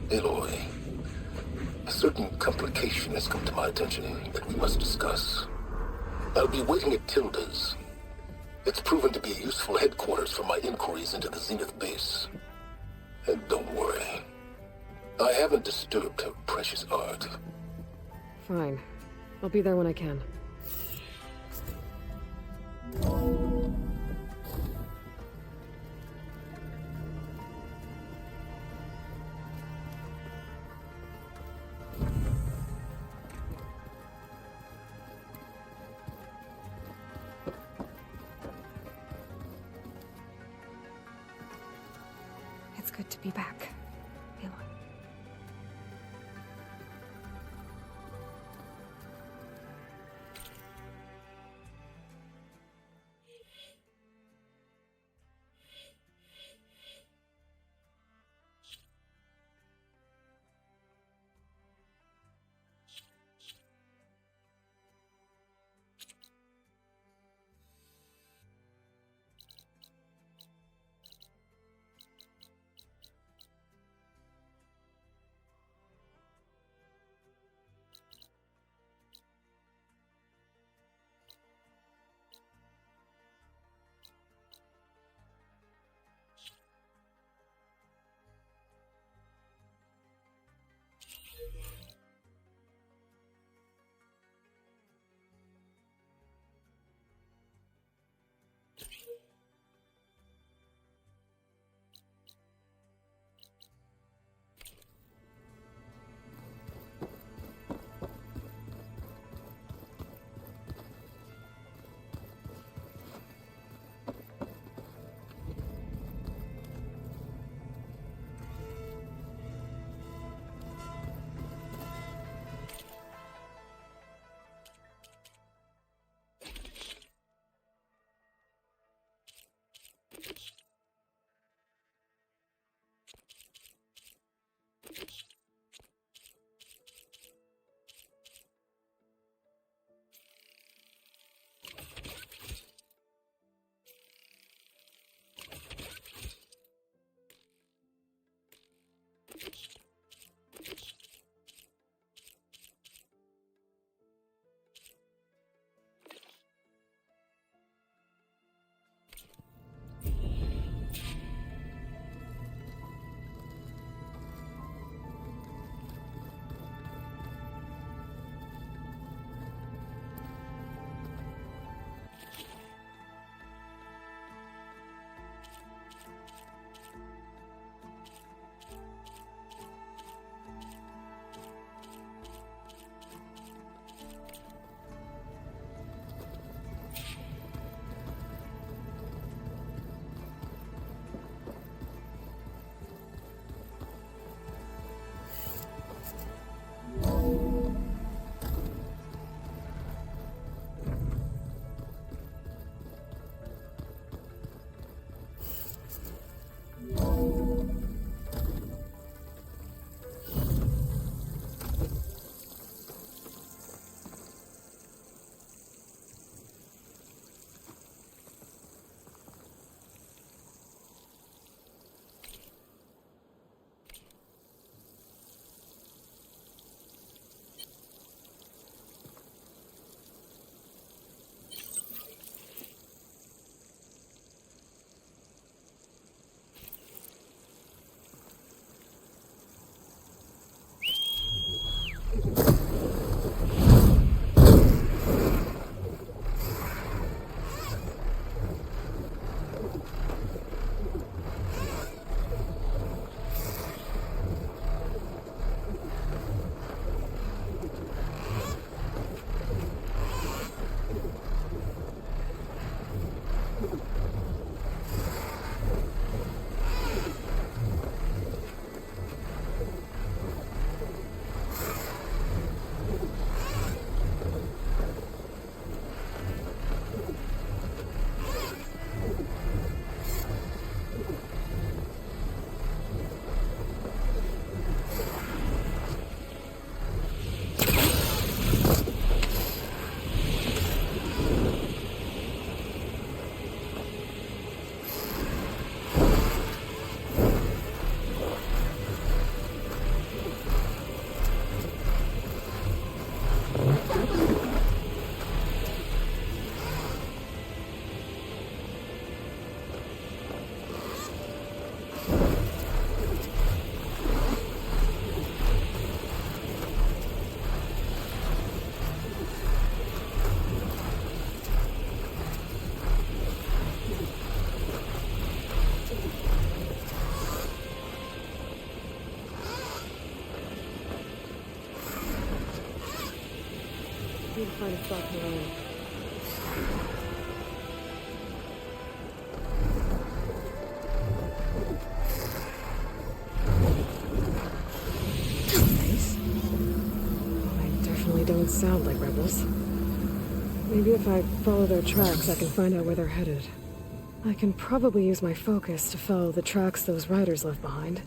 Aloy, a certain complication has come to my attention that we must discuss. I'll be waiting at Tilda's. It's proven to be a useful headquarters for my inquiries into the Zenith base. And don't worry, I haven't disturbed her precious art. Fine. I'll be there when I can. It's good to be back, Aloy. need to find a spot for Rheng. Nice. I definitely don't sound like rebels. Maybe if I follow their tracks, I can find out where they're headed. I can probably use my focus to follow the tracks those riders left behind.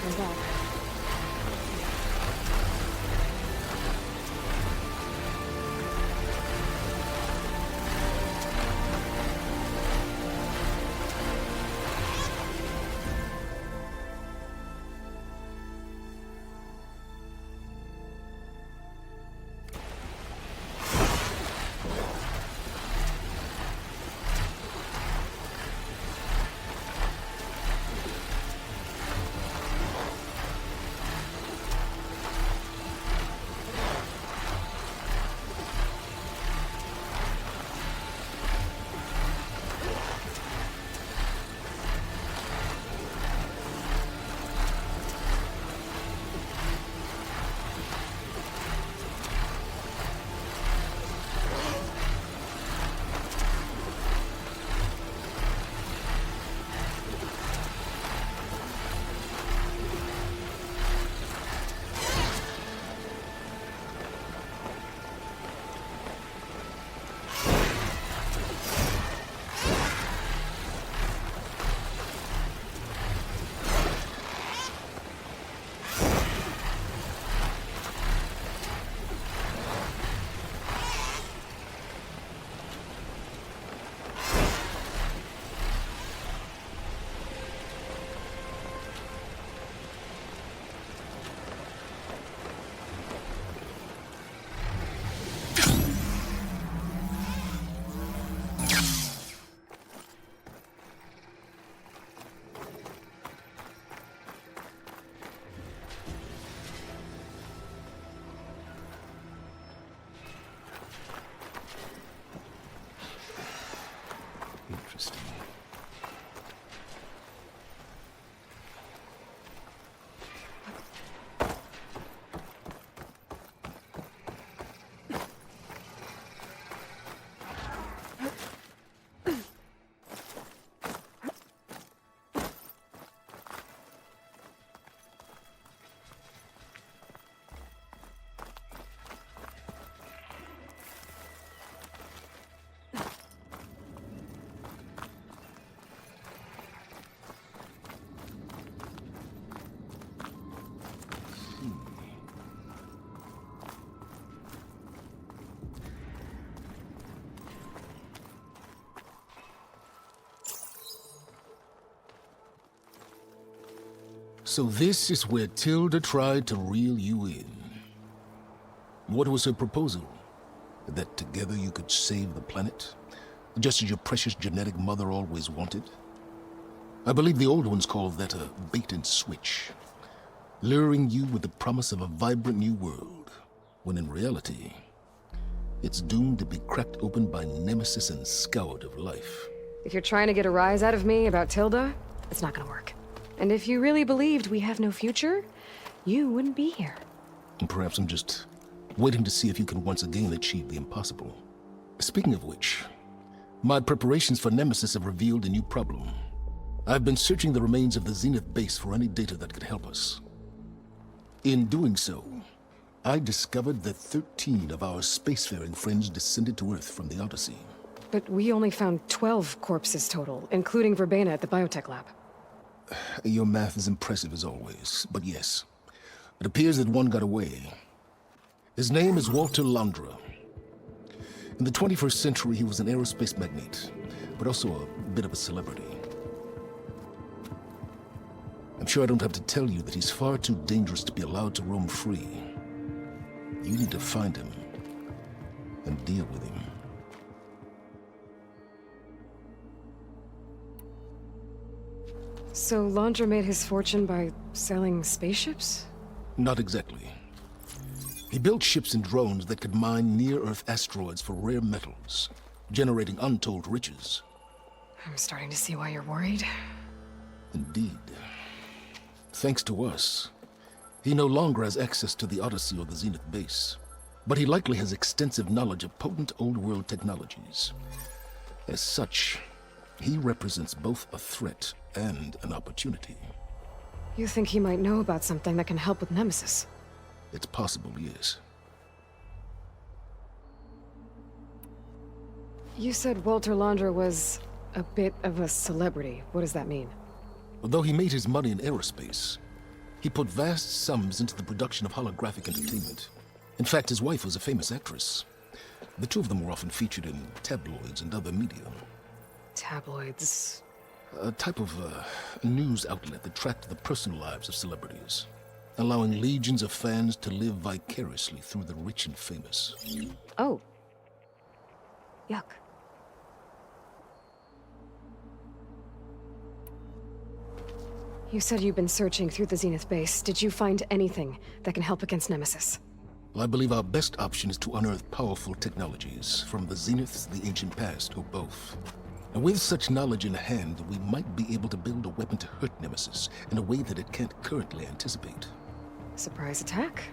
I'm back. Interesting. So this is where Tilda tried to reel you in. What was her proposal? That together you could save the planet? Just as your precious genetic mother always wanted? I believe the old ones called that a bait and switch. Luring you with the promise of a vibrant new world, when in reality, it's doomed to be cracked open by Nemesis and scoured of life. If you're trying to get a rise out of me about Tilda, it's not gonna work. And if you really believed we have no future, you wouldn't be here. And perhaps I'm just waiting to see if you can once again achieve the impossible. Speaking of which, my preparations for Nemesis have revealed a new problem. I've been searching the remains of the Zenith base for any data that could help us. In doing so, I discovered that 13 of our spacefaring friends descended to Earth from the Odyssey. But we only found 12 corpses total, including Verbena at the biotech lab. Your math is impressive as always, but yes, it appears that one got away. His name is Walter Landra. In the 21st century, he was an aerospace magnate, but also a bit of a celebrity. I'm sure I don't have to tell you that he's far too dangerous to be allowed to roam free. You need to find him and deal with him. So Landra made his fortune by selling spaceships? Not exactly. He built ships and drones that could mine near-Earth asteroids for rare metals, generating untold riches. I'm starting to see why you're worried. Indeed. Thanks to us, he no longer has access to the Odyssey or the Zenith base, but he likely has extensive knowledge of potent old-world technologies. As such, he represents both a threat and an opportunity. You think he might know about something that can help with Nemesis? It's possible, yes. You said Walter Landra was a bit of a celebrity. What does that mean? Although he made his money in aerospace, He put vast sums into the production of holographic entertainment. In fact, his wife was a famous actress. The two of them were often featured in tabloids and other media. Tabloids? A type of news outlet that tracked the personal lives of celebrities, allowing legions of fans to live vicariously through the rich and famous. Oh. Yuck. You said you've been searching through the Zenith base. Did you find anything that can help against Nemesis? Well, I believe our best option is to unearth powerful technologies from the Zeniths, the ancient past, or both. And with such knowledge in hand, we might be able to build a weapon to hurt Nemesis in a way that it can't currently anticipate. Surprise attack.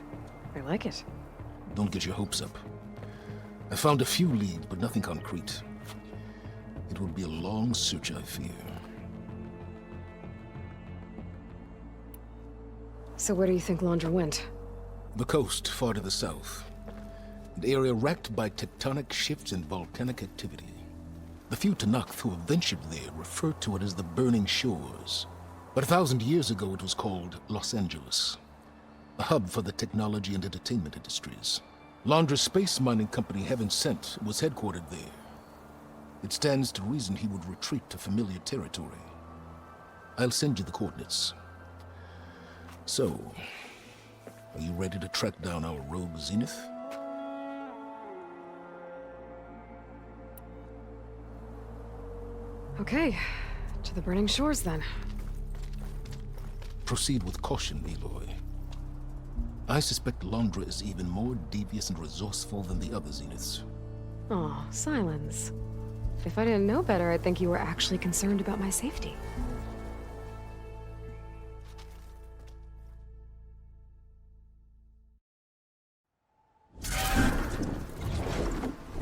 I like it. Don't get your hopes up. I found a few leads, but nothing concrete. It will be a long search, I fear. So where do you think Londra went? The coast, far to the south. An area racked by tectonic shifts and volcanic activity. The few Tenakth who have ventured there refer to it as the Burning Shores. But 1,000 years ago it was called Los Angeles, a hub for the technology and entertainment industries. Londra's space mining company, Heaven Sent, was headquartered there. It stands to reason he would retreat to familiar territory. I'll send you the coordinates. So, are you ready to track down our rogue Zenith? Okay, to the Burning Shores then. Proceed with caution, Aloy. I suspect Londra is even more devious and resourceful than the other Zeniths. Aw, Sylens. If I didn't know better, I'd think you were actually concerned about my safety.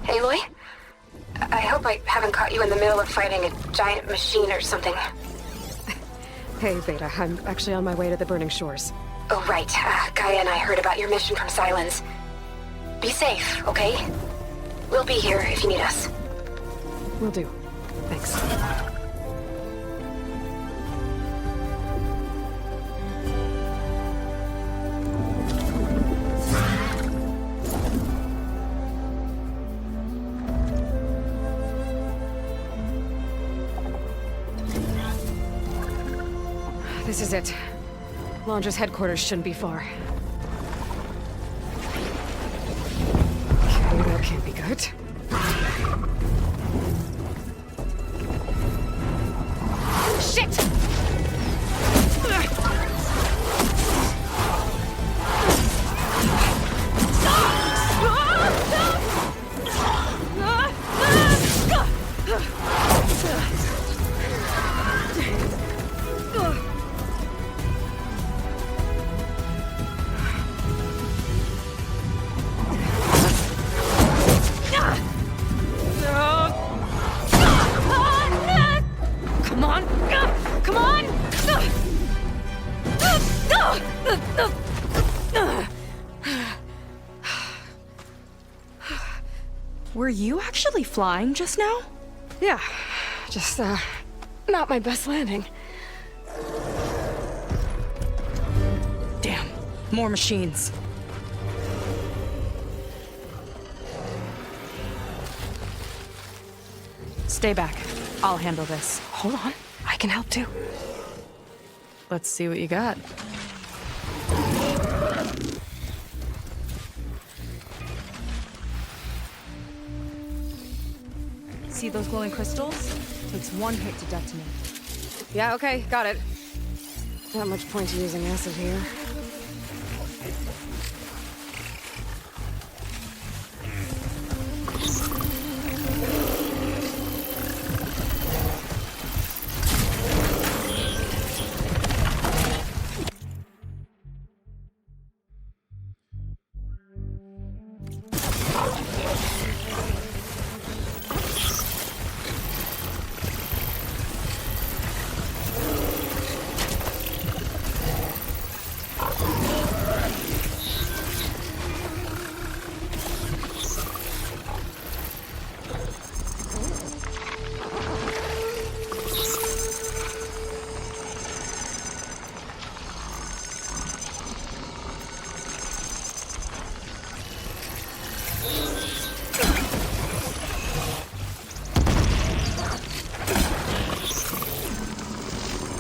Aloy? I hope I haven't caught you in the middle of fighting a giant machine or something. Hey, Beta, I'm actually on my way to the Burning Shores. Oh, right. Gaia and I heard about your mission from Sylens. Be safe, okay? We'll be here if you need us. Will do. Thanks. This is it. Londra's headquarters shouldn't be far. Okay, that can't be good. Shit! Were you actually flying just now? Yeah, just, not my best landing. Damn, more machines. Stay back. I'll handle this. Hold on, I can help too. Let's see what you got. See those glowing crystals? Takes one hit to detonate. Yeah, okay, got it. Not much point to using acid here.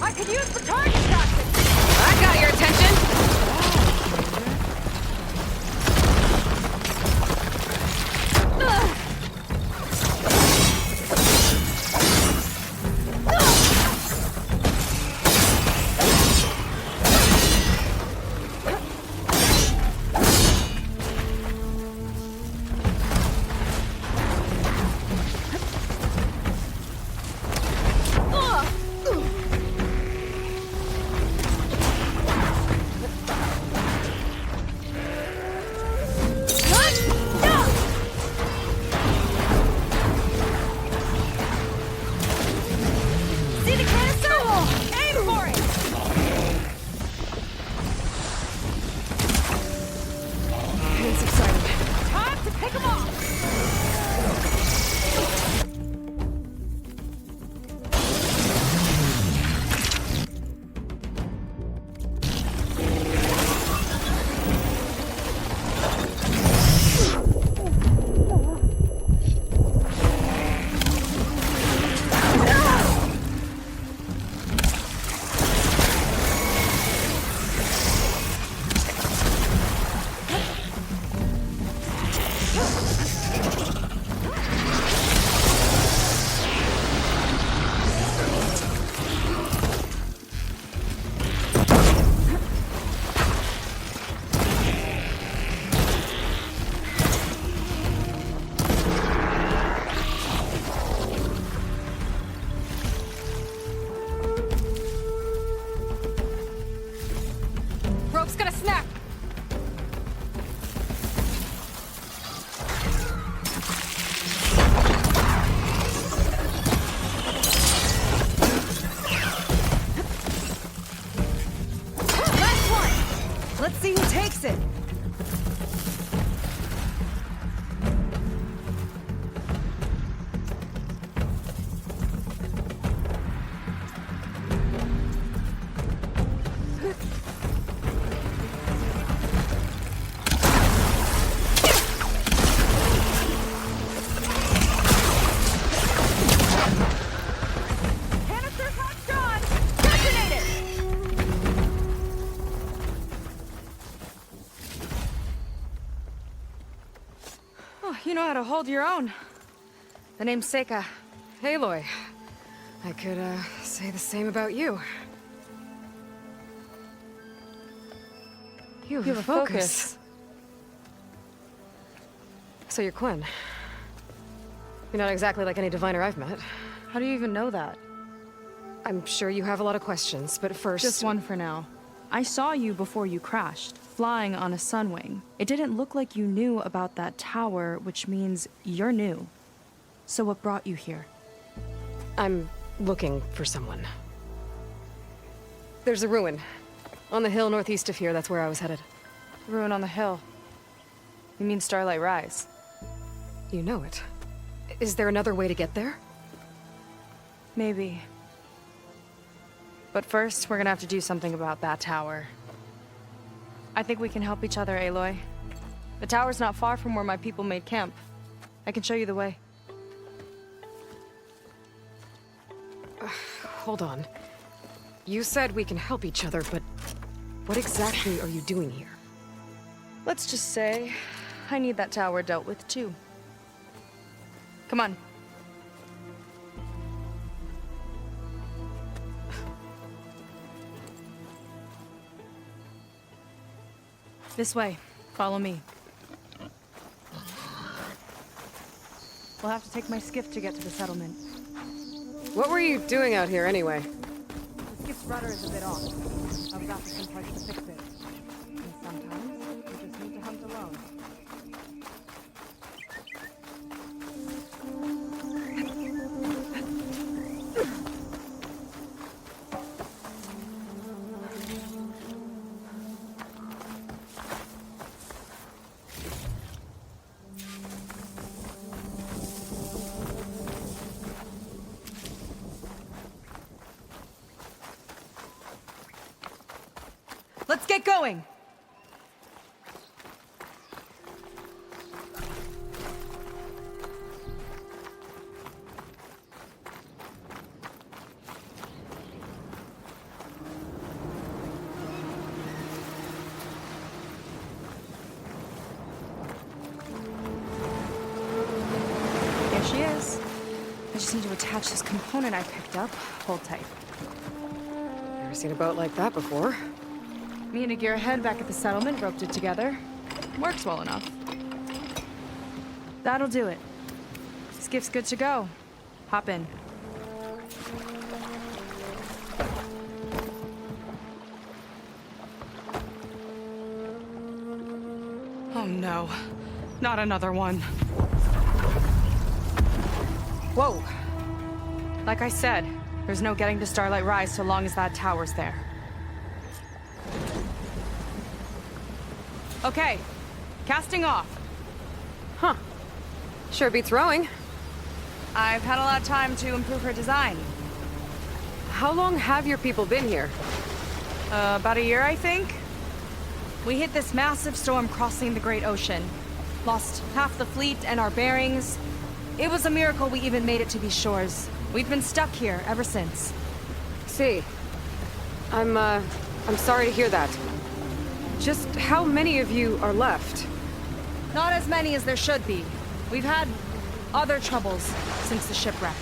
I could use the target practice! I got your attention! Rope's gonna snap! Last one! Let's see who takes it! You know how to hold your own. The name's Seyka. Aloy. I could, say the same about you. You have a focus. So you're Quen. You're not exactly like any diviner I've met. How do you even know that? I'm sure you have a lot of questions, but first... Just one for now. I saw you before you crashed, flying on a sunwing. It didn't look like you knew about that tower, which means you're new. So what brought you here? I'm looking for someone. There's a ruin. On the hill northeast of here, that's where I was headed. Ruin on the hill. You mean Starlight Rise? You know it. Is there another way to get there? Maybe. But first, we're gonna have to do something about that tower. I think we can help each other, Aloy. The tower's not far from where my people made camp. I can show you the way. Hold on. You said we can help each other, but what exactly are you doing here? Let's just say, I need that tower dealt with too. Come on. This way. Follow me. We'll have to take my skiff to get to the settlement. What were you doing out here anyway? The skiff's rudder is a bit off. I was after some parts to fix it. And sometimes, you just need to hunt alone. Let's get going! attach this component I picked up. Hold tight. Never seen a boat like that before. Me and a gearhead back at the settlement roped it together. Works well enough. That'll do it. Skiff's good to go. Hop in. Oh no. Not another one. Whoa. Like I said, there's no getting to Starlight Rise so long as that tower's there. Okay. Casting off. Huh. Sure beats rowing. I've had a lot of time to improve her design. How long have your people been here? About a year, I think. We hit this massive storm crossing the Great Ocean. Lost half the fleet and our bearings. It was a miracle we even made it to these shores. We've been stuck here ever since. See. I'm sorry to hear that. Just how many of you are left? Not as many as there should be. We've had other troubles since the shipwreck.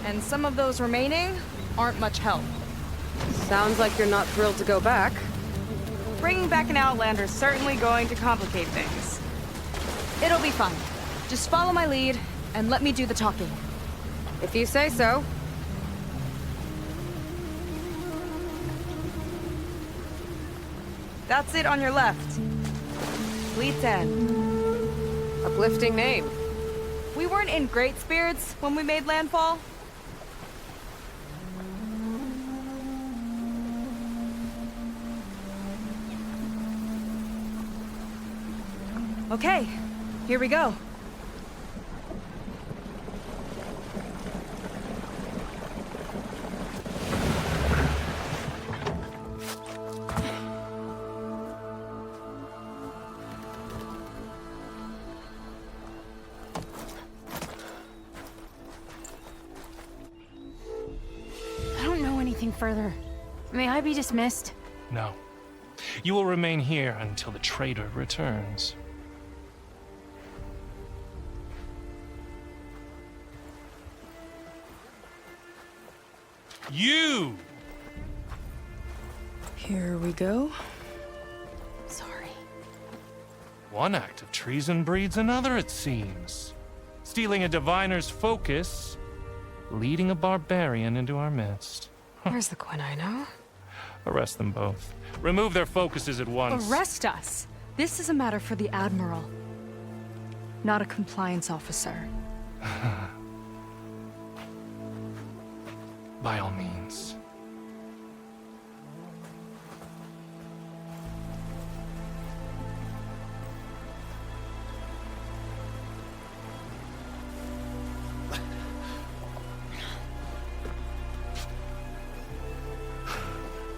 And some of those remaining aren't much help. Sounds like you're not thrilled to go back. Bringing back an Outlander is certainly going to complicate things. It'll be fine. Just follow my lead and let me do the talking. If you say so. That's it on your left. Fleet's End. Uplifting name. We weren't in great spirits when we made landfall. Okay, here we go. I don't know anything further. May I be dismissed? No. You will remain here until the traitor returns. You! Here we go. Sorry. One act of treason breeds another, it seems. Stealing a diviner's focus, leading a barbarian into our midst. Where's the Quen I know? Arrest them both. Remove their focuses at once. Arrest us! This is a matter for the Admiral, not a compliance officer. By all means.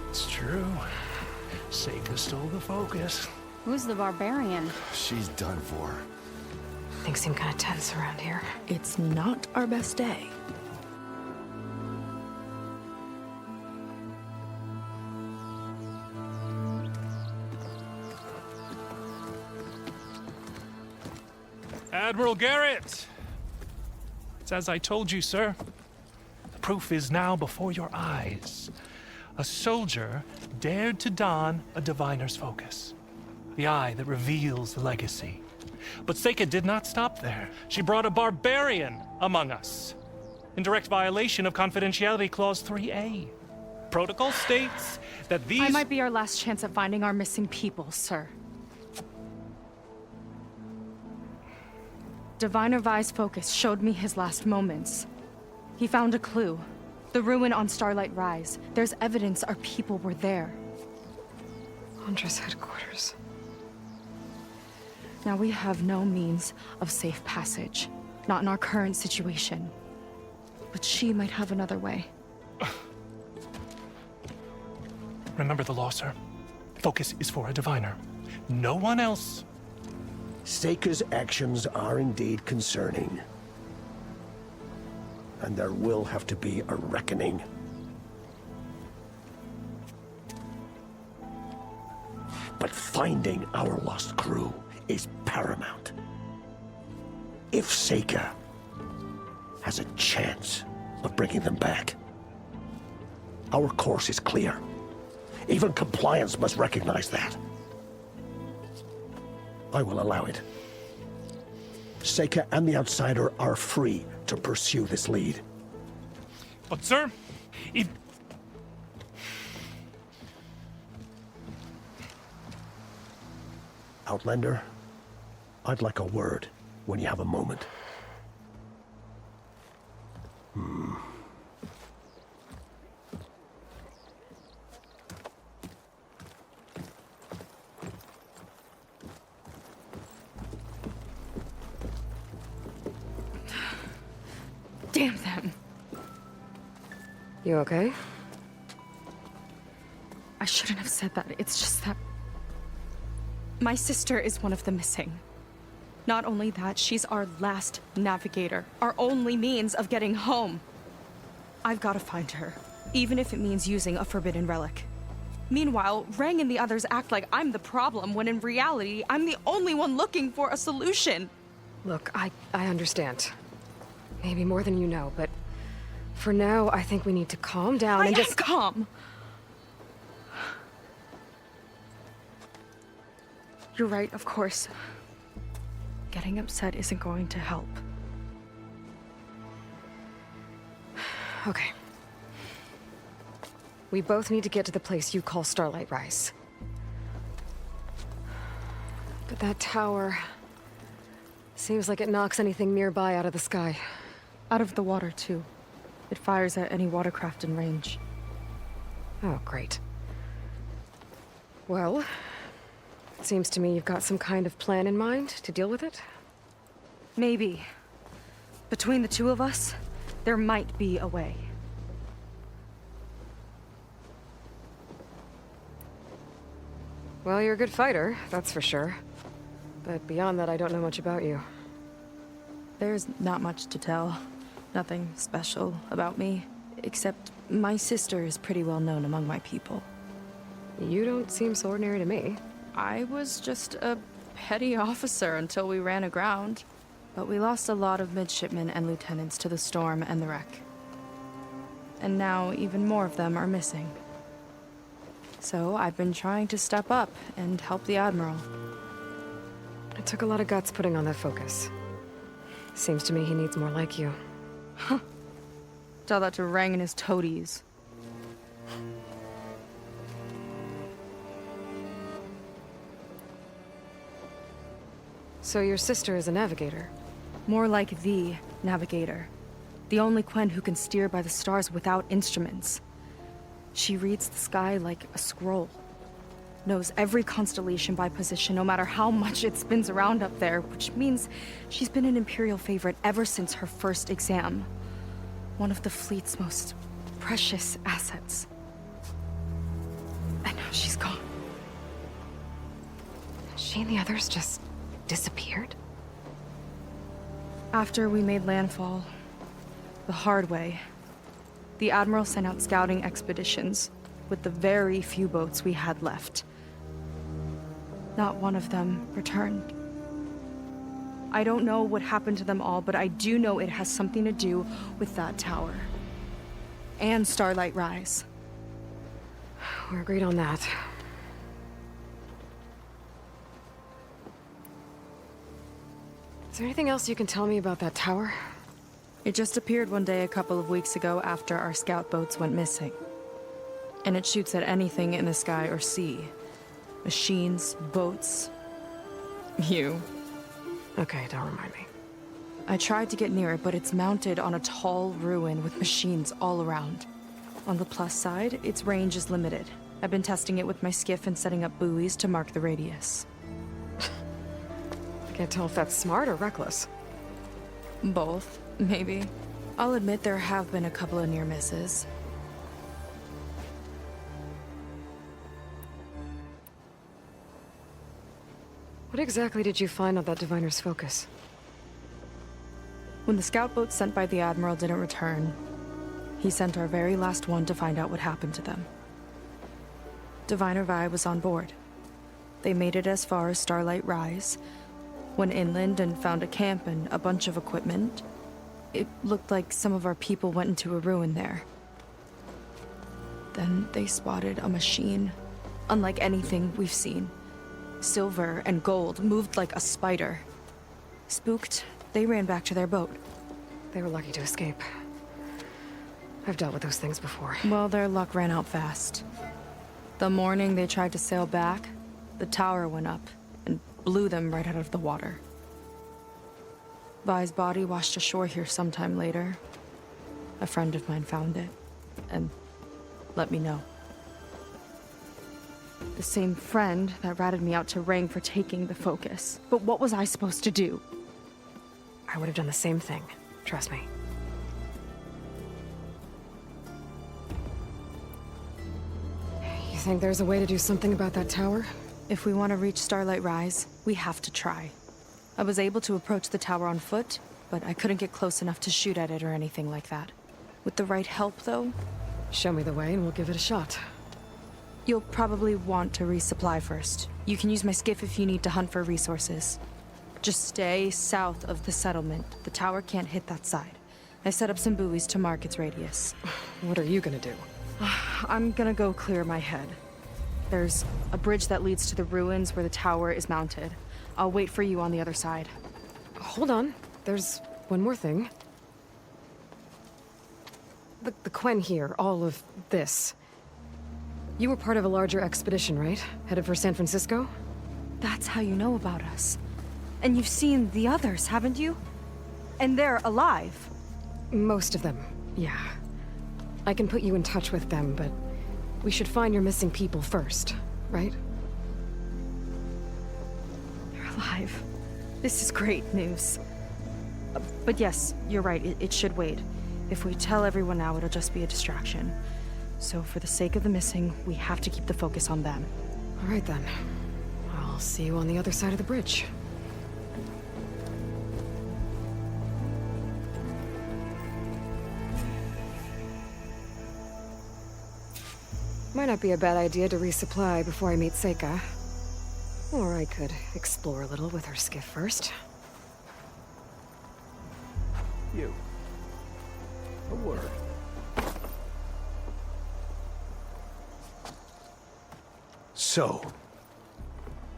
It's true. Seyka stole the focus. Who's the barbarian? She's done for. Things seem kind of tense around here. It's not our best day. Admiral Gerrit! It's as I told you, sir. The proof is now before your eyes. A soldier dared to don a diviner's focus. The eye that reveals the legacy. But Seyka did not stop there. She brought a barbarian among us. In direct violation of Confidentiality Clause 3A. Protocol states that these... I might be our last chance at finding our missing people, sir. Diviner Vi's focus showed me his last moments. He found a clue. The ruin on Starlight Rise. There's evidence our people were there. Huntress headquarters. Now we have no means of safe passage. Not in our current situation. But she might have another way. Remember the law, sir. Focus is for a diviner. No one else. Seyka's actions are indeed concerning. And there will have to be a reckoning. But finding our lost crew is paramount. If Seyka has a chance of bringing them back. Our course is clear. Even compliance must recognize that. I will allow it. Seyka and the Outsider are free to pursue this lead. But sir, if... Outlander, I'd like a word when you have a moment. Damn them. You okay? I shouldn't have said that. It's just that... my sister is one of the missing. Not only that, she's our last navigator. Our only means of getting home. I've got to find her, even if it means using a forbidden relic. Meanwhile, Rheng and the others act like I'm the problem, when in reality, I'm the only one looking for a solution. Look, I understand. Maybe more than you know, but for now, I think we need to calm down and just... calm. You're right, of course. Getting upset isn't going to help. Okay. We both need to get to the place you call Starlight Rise. But that tower... seems like it knocks anything nearby out of the sky. Out of the water, too. It fires at any watercraft in range. Oh, great. Well, it seems to me you've got some kind of plan in mind to deal with it. Maybe. Between the two of us, there might be a way. Well, you're a good fighter, that's for sure. But beyond that, I don't know much about you. There's not much to tell. Nothing special about me. Except my sister is pretty well known among my people. You don't seem so ordinary to me. I was just a petty officer until we ran aground. But we lost a lot of midshipmen and lieutenants to the storm and the wreck. And now even more of them are missing. So I've been trying to step up and help the Admiral. It took a lot of guts putting on that focus. Seems to me he needs more like you. Huh. Tell that to Rheng and his toadies. So your sister is a navigator? More like the navigator. The only Quen who can steer by the stars without instruments. She reads the sky like a scroll. Knows every constellation by position, no matter how much it spins around up there, which means she's been an Imperial favorite ever since her first exam. One of the fleet's most precious assets. And now she's gone. She and the others just disappeared? After we made landfall, the hard way, the Admiral sent out scouting expeditions with the very few boats we had left. Not one of them returned. I don't know what happened to them all, but I do know it has something to do with that tower. And Starlight Rise. We're agreed on that. Is there anything else you can tell me about that tower? It just appeared one day a couple of weeks ago after our scout boats went missing. And it shoots at anything in the sky or sea. Machines, boats, you. Okay, don't remind me. I tried to get near it, but it's mounted on a tall ruin with machines all around. On the plus side, its range is limited. I've been testing it with my skiff and setting up buoys to mark the radius. Can't tell if that's smart or reckless. Both, maybe. I'll admit there have been a couple of near misses. What exactly did you find on that diviner's focus? When the scout boat sent by the Admiral didn't return, he sent our very last one to find out what happened to them. Diviner Vi was on board. They made it as far as Starlight Rise, went inland and found a camp and a bunch of equipment, It looked like some of our people went into a ruin there. Then they spotted a machine, unlike anything we've seen. Silver and gold moved like a spider. Spooked, they ran back to their boat. They were lucky to escape. I've dealt with those things before. Well, their luck ran out fast. The morning they tried to sail back, the tower went up and blew them right out of the water. Vi's body washed ashore here sometime later. A friend of mine found it and let me know. The same friend that ratted me out to Rheng for taking the focus. But what was I supposed to do? I would have done the same thing. Trust me. You think there's a way to do something about that tower? If we want to reach Starlight Rise, we have to try. I was able to approach the tower on foot, but I couldn't get close enough to shoot at it or anything like that. With the right help, though, Show me the way and we'll give it a shot. you'll probably want to resupply first. You can use my skiff if you need to hunt for resources. Just stay south of the settlement. The tower can't hit that side. I set up some buoys to mark its radius. What are you gonna do? I'm gonna go clear my head. There's a bridge that leads to the ruins where the tower is mounted. I'll wait for you on the other side. Hold on. There's one more thing. The Quen here, all of this. You were part of a larger expedition, right? Headed for San Francisco? That's how you know about us. And you've seen the others, haven't you? And they're alive. Most of them, yeah. I can put you in touch with them, but we should find your missing people first, right? They're alive. This is great news. But yes, you're right, it should wait. If we tell everyone now, it'll just be a distraction. So for the sake of the missing, we have to keep the focus on them. All right then. I'll see you on the other side of the bridge. Might not be a bad idea to resupply before I meet Seyka. Or I could explore a little with her skiff first. You. A word. So,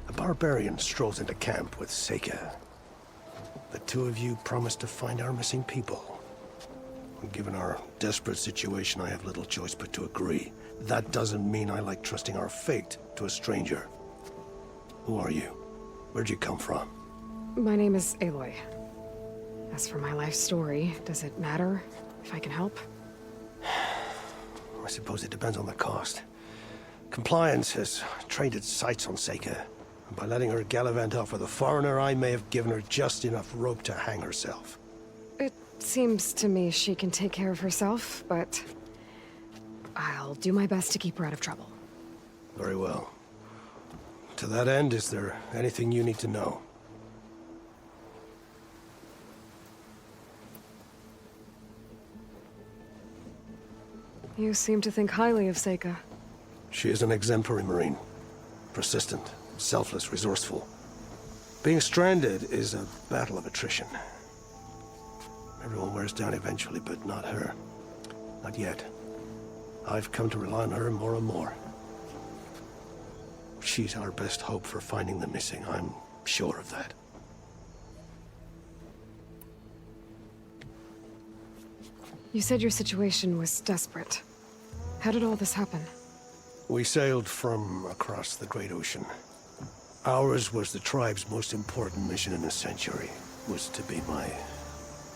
a barbarian strolls into camp with Seyka. The two of you promised to find our missing people. Given our desperate situation, I have little choice but to agree. That doesn't mean I like trusting our fate to a stranger. Who are you? Where'd you come from? My name is Aloy. As for my life story, does it matter if I can help? I suppose it depends on the cost. Compliance has trained its sights on Seyka. And by letting her gallivant off with a foreigner, I may have given her just enough rope to hang herself. It seems to me she can take care of herself, but I'll do my best to keep her out of trouble. Very well. To that end, is there anything you need to know? You seem to think highly of Seyka. She is an exemplary Marine. Persistent, selfless, resourceful. Being stranded is a battle of attrition. Everyone wears down eventually, but not her. Not yet. I've come to rely on her more and more. She's our best hope for finding the missing, I'm sure of that. You said your situation was desperate. How did all this happen? We sailed from across the Great Ocean. Ours was the tribe's most important mission in a century. Was to be my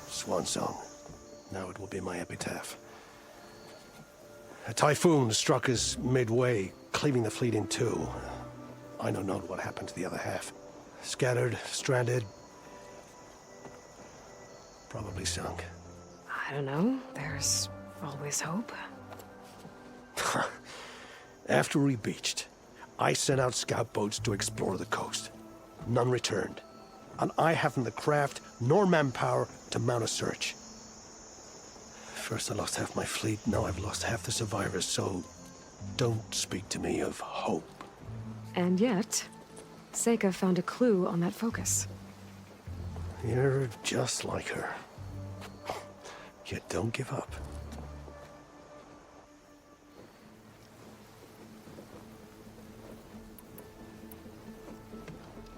swan song. Now it will be my epitaph. A typhoon struck us midway, cleaving the fleet in two. I know not what happened to the other half. Scattered, stranded, probably sunk. I don't know. There's always hope. After we beached, I sent out scout boats to explore the coast. None returned. And I haven't the craft nor manpower to mount a search. First I lost half my fleet, now I've lost half the survivors, so don't speak to me of hope. And yet, Seyka found a clue on that focus. You're just like her. Yet don't give up.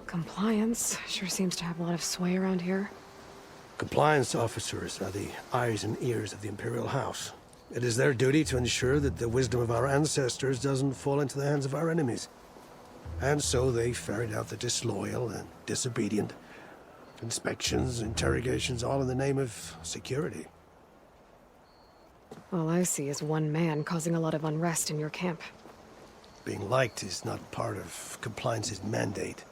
Compliance sure seems to have a lot of sway around here. Compliance officers are the eyes and ears of the Imperial House. It is their duty to ensure that the wisdom of our ancestors doesn't fall into the hands of our enemies. And so they ferret out the disloyal and disobedient. Inspections, interrogations, all in the name of security. All I see is one man causing a lot of unrest in your camp. Being liked is not part of Compliance's mandate.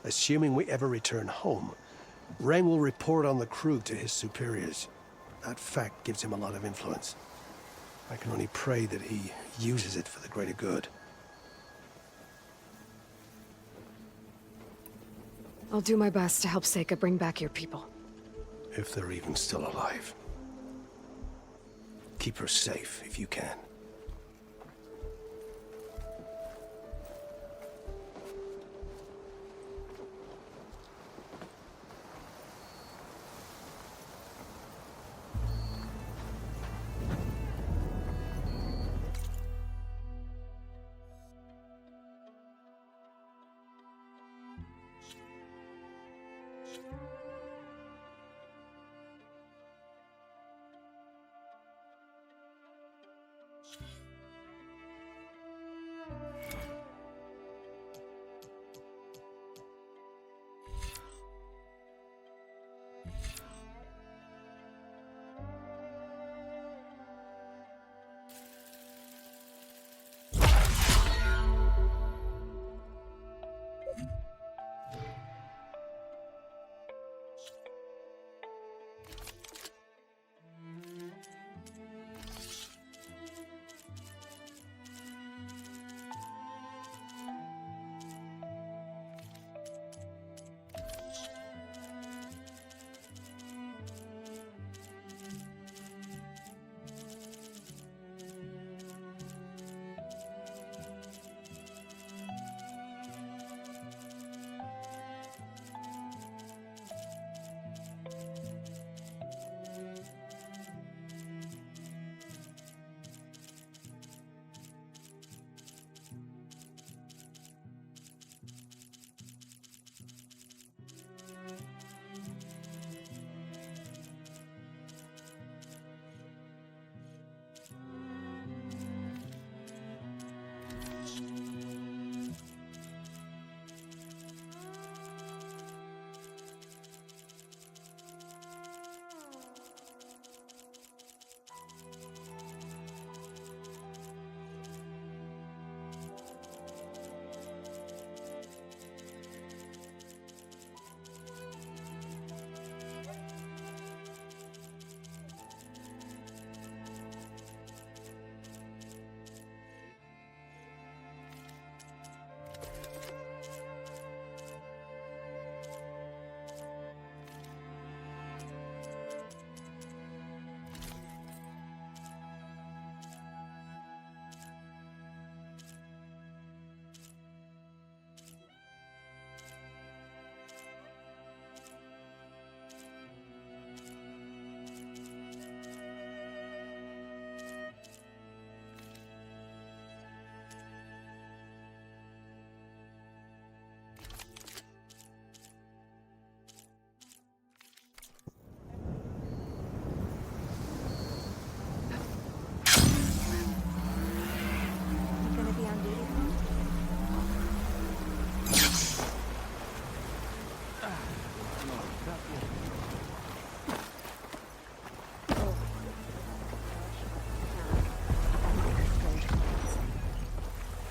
Assuming we ever return home, Rheng will report on the crew to his superiors. That fact gives him a lot of influence. I can only pray that he uses it for the greater good. I'll do my best to help Seyka bring back your people. If they're even still alive. Keep her safe if you can.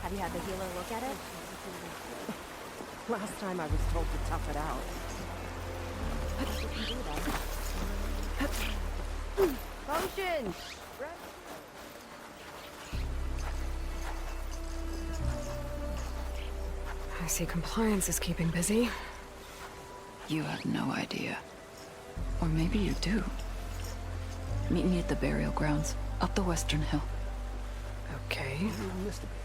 Have you had the healer look at it? Last time I was told to tough it out. You can do that. Potion! I see Compliance is keeping busy. You have no idea. Or maybe you do. Meet me at the burial grounds, up the western hill. Okay. You missed a bit.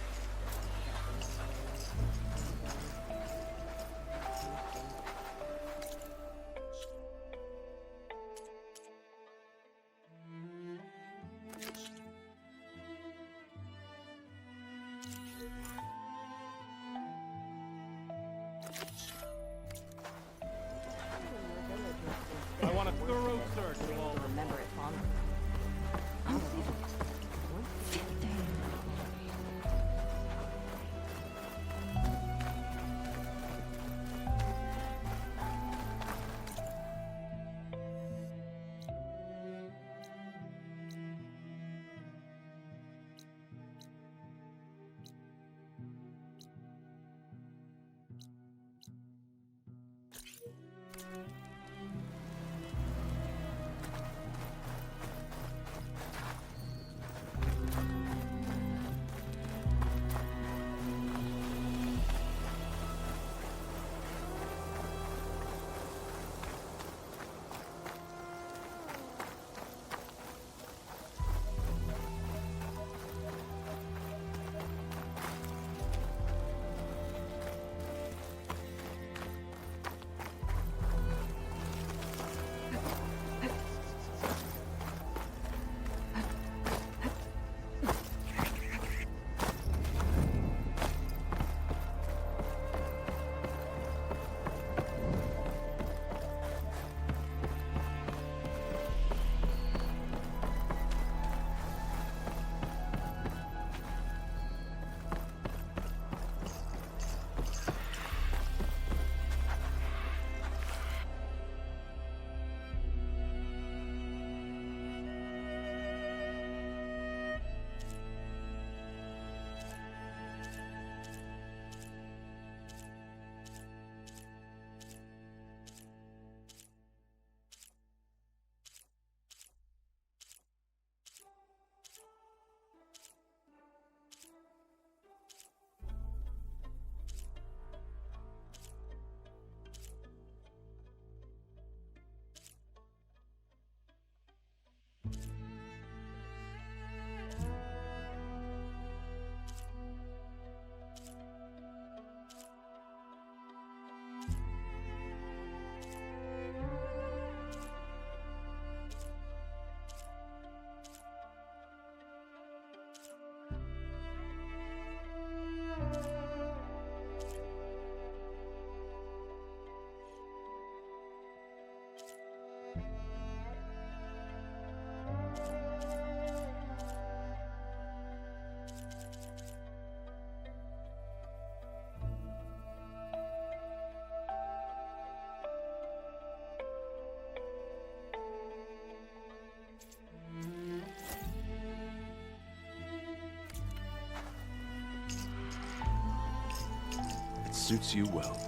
suits you well.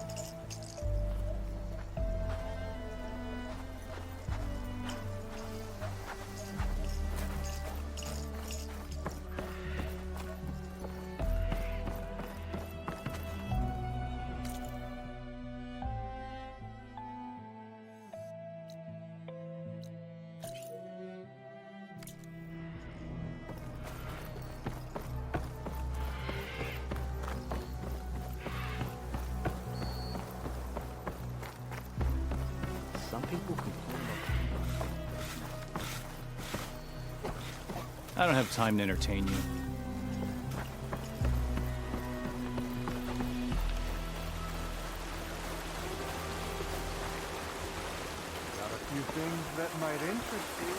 I don't have time to entertain you. Got a few things that might interest you.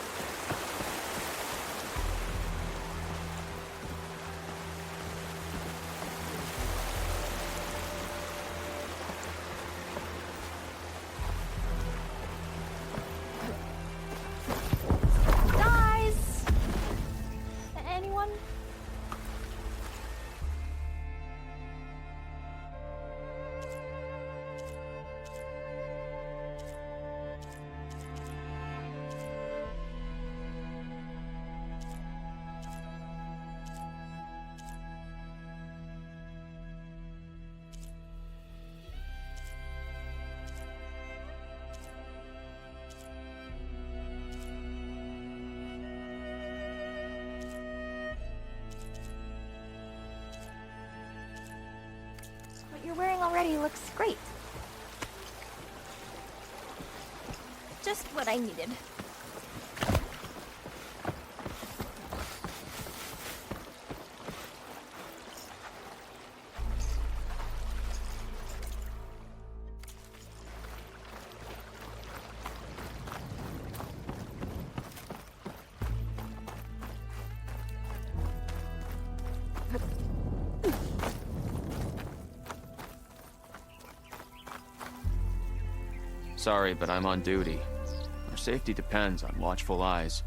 Guys! Anyone? What you're wearing already looks great. Just what I needed. Sorry, but I'm on duty. Our safety depends on watchful eyes.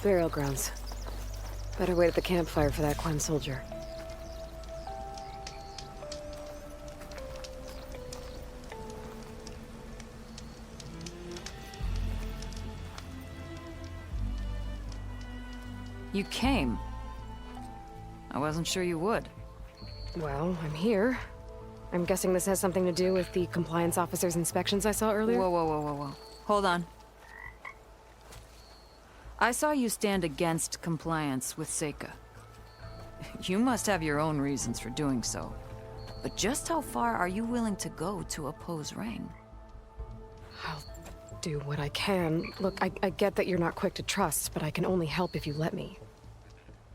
Burial grounds. Better wait at the campfire for that Quen soldier. You came. I wasn't sure you would. Well, I'm here. I'm guessing this has something to do with the compliance officer's inspections I saw earlier? Whoa, whoa, whoa, whoa, whoa. Hold on. I saw you stand against compliance with Seyka. You must have your own reasons for doing so. But just how far are you willing to go to oppose Rheng? I'll do what I can. Look, I get that you're not quick to trust, but I can only help if you let me.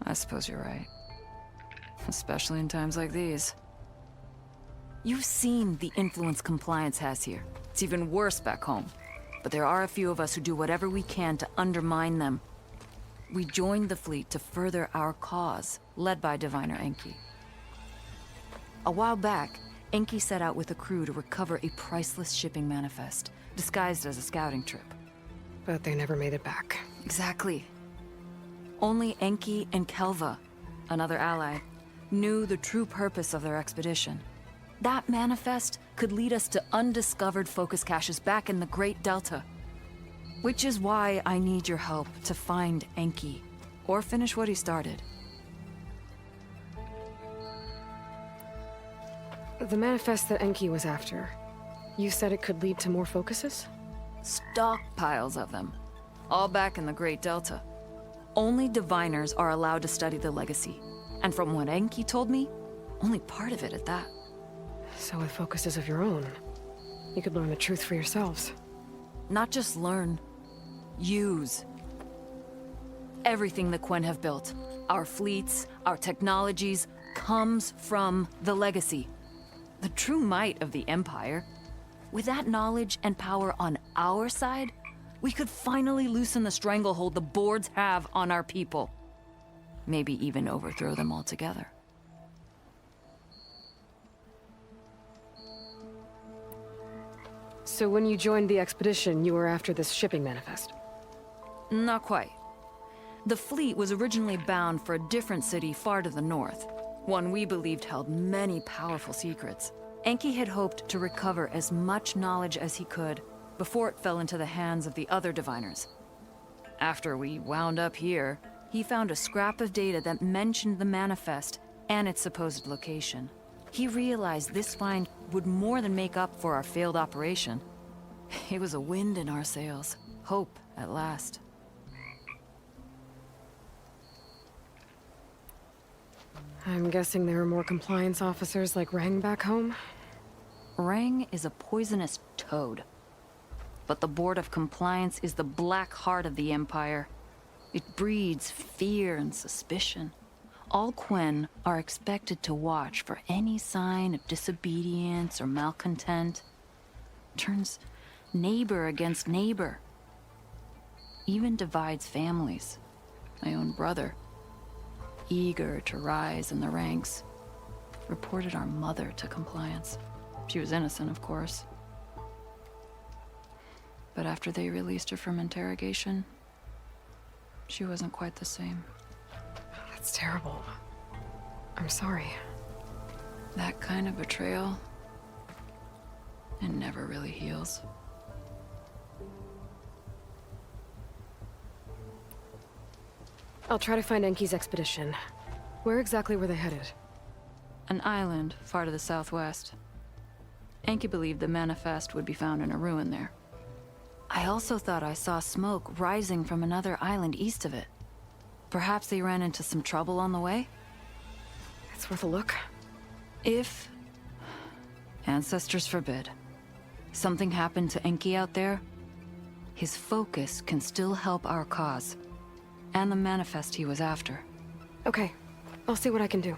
I suppose you're right. Especially in times like these. You've seen the influence compliance has here. It's even worse back home. But there are a few of us who do whatever we can to undermine them. We joined the fleet to further our cause, led by diviner Enki. A while back, Enki set out with a crew to recover a priceless shipping manifest, disguised as a scouting trip. But they never made it back. Exactly. Only Enki and Kelva, another ally, knew the true purpose of their expedition. That manifest could lead us to undiscovered focus caches back in the Great Delta. Which is why I need your help to find Enki, or finish what he started. The manifest that Enki was after, you said it could lead to more focuses? Stockpiles of them, all back in the Great Delta. Only diviners are allowed to study the legacy, and from what Enki told me, only part of it at that. So with focuses of your own, you could learn the truth for yourselves. Not just learn, use. Everything the Quen have built, our fleets, our technologies, comes from the legacy. The true might of the Empire. With that knowledge and power on our side, we could finally loosen the stranglehold the boards have on our people. maybe even overthrow them altogether. So when you joined the expedition, you were after this shipping manifest? Not quite. The fleet was originally bound for a different city far to the north, one we believed held many powerful secrets. Enki had hoped to recover as much knowledge as he could before it fell into the hands of the other diviners. After we wound up here, he found a scrap of data that mentioned the manifest and its supposed location. He realized this find would more than make up for our failed operation. It was a wind in our sails. Hope, at last. I'm guessing there are more compliance officers like Rheng back home? Rheng is a poisonous toad. But the Board of Compliance is the black heart of the Empire. It breeds fear and suspicion. All Quen are expected to watch for any sign of disobedience or malcontent. Turns neighbor against neighbor. Even divides families. My own brother, eager to rise in the ranks, reported our mother to Compliance. She was innocent, of course. But after they released her from interrogation, she wasn't quite the same. That's terrible. I'm sorry. That kind of betrayal, it never really heals. I'll try to find Enki's expedition. Where exactly were they headed? An island far to the southwest. Enki believed the manifest would be found in a ruin there. I also thought I saw smoke rising from another island east of it. Perhaps they ran into some trouble on the way? It's worth a look. If, ancestors forbid, something happened to Enki out there, his focus can still help our cause, and the manifest he was after. Okay, I'll see what I can do.